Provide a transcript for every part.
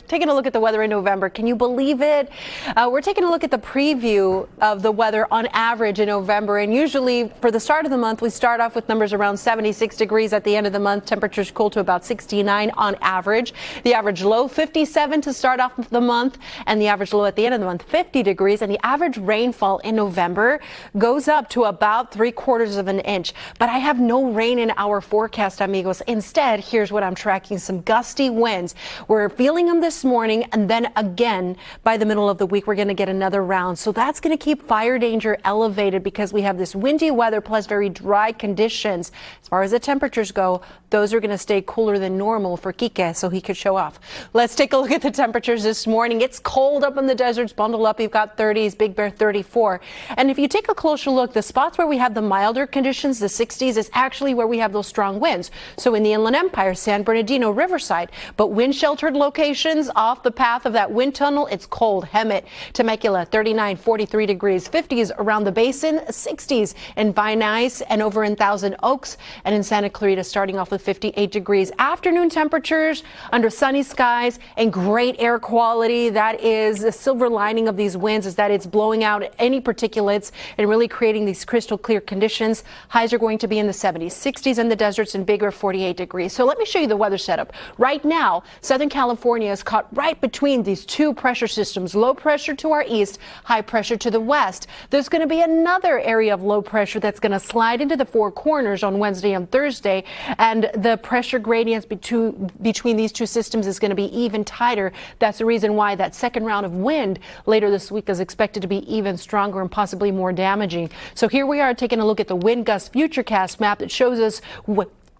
taking a look at the weather in November. Can you believe it? We're taking a look at the preview of the weather on average in November. And usually for the start of the month, we start off with numbers around 76 degrees. At the end of the month, temperatures cool to about 69 on average. The average low 57 to start off the month, and the average low at the end of the month 50 degrees. And the average rainfall in November goes up to about 3/4 of an inch. But I have no rain in our forecast, amigos. Instead, here's what I'm tracking: some gusty winds. We're feeling them this morning, and then again by the middle of the week we're going to get another round. So that's going to keep fire danger elevated because we have this windy weather plus very dry conditions. As far as the temperatures go, those are going to stay cooler than normal for Kike, so he could show off. Let's take a look at the temperatures this morning. It's cold up in the deserts. Bundle up. You've got 30s, Big Bear 34. And if you take a closer look, the spots where we have the milder conditions, the 60s, is actually where we have those strong winds. So in the Inland Empire, San Bernardino, Riverside, but wind-sheltered locations off the path of that wind tunnel, it's cold. Hemet, Temecula, 39, 43 degrees, 50s around the basin, 60s in Vine Nuys and over in Thousand Oaks, and in Santa Clarita starting off with 58 degrees. Afternoon temperatures under sunny skies and great air quality. That is the silver lining of these winds, is that it's blowing out any particulates and really creating these crystal clear conditions. Highs are going to be in the 70s, 60s in the deserts, and bigger 48 degrees. So let me show you the weather setup. Right now, Southern California is caught right between these two pressure systems. Low pressure to our east, high pressure to the west. There's going to be another area of low pressure that's going to slide into the Four Corners on Wednesday and Thursday, and the pressure gradients between these two systems is going to be even tighter. That's the reason why that second round of wind later this week is expected to be even stronger and possibly more damaging. So here we are taking a look at the wind gust futurecast map that shows us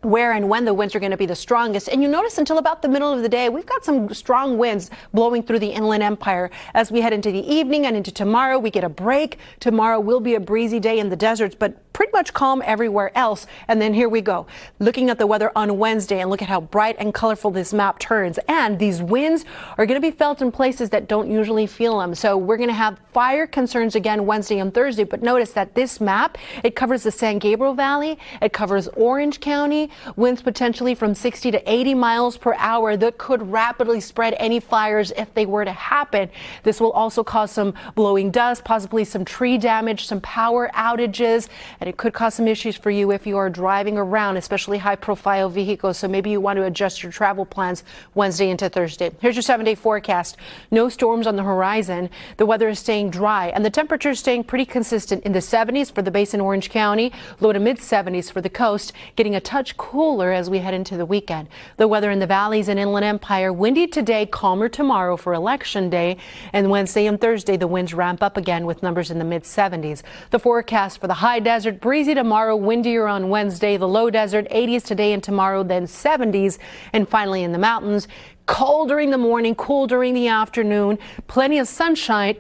where and when the winds are going to be the strongest. And you notice until about the middle of the day, we've got some strong winds blowing through the Inland Empire. As we head into the evening and into tomorrow, we get a break. Tomorrow will be a breezy day in the deserts, but pretty much calm everywhere else. And then here we go, looking at the weather on Wednesday, and look at how bright and colorful this map turns. And these winds are going to be felt in places that don't usually feel them. So we're going to have fire concerns again Wednesday and Thursday. But notice that this map, it covers the San Gabriel Valley, it covers Orange County, winds potentially from 60 to 80 miles per hour that could rapidly spread any fires if they were to happen. This will also cause some blowing dust, possibly some tree damage, some power outages, and it could cause some issues for you if you are driving around, especially high-profile vehicles. So maybe you want to adjust your travel plans Wednesday into Thursday. Here's your 7-day forecast. No storms on the horizon. The weather is staying dry, and the temperature is staying pretty consistent in the 70s for the base in Orange County, low to mid-70s for the coast, getting a touch cooler as we head into the weekend. The weather in the valleys and Inland Empire, windy today, calmer tomorrow for Election Day, and Wednesday and Thursday the winds ramp up again with numbers in the mid-70s. The forecast for the high desert, breezy tomorrow, windier on Wednesday, the low desert 80s today and tomorrow, then 70s, and finally in the mountains, cold during the morning, cool during the afternoon, plenty of sunshine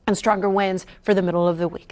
and stronger winds for the middle of the week.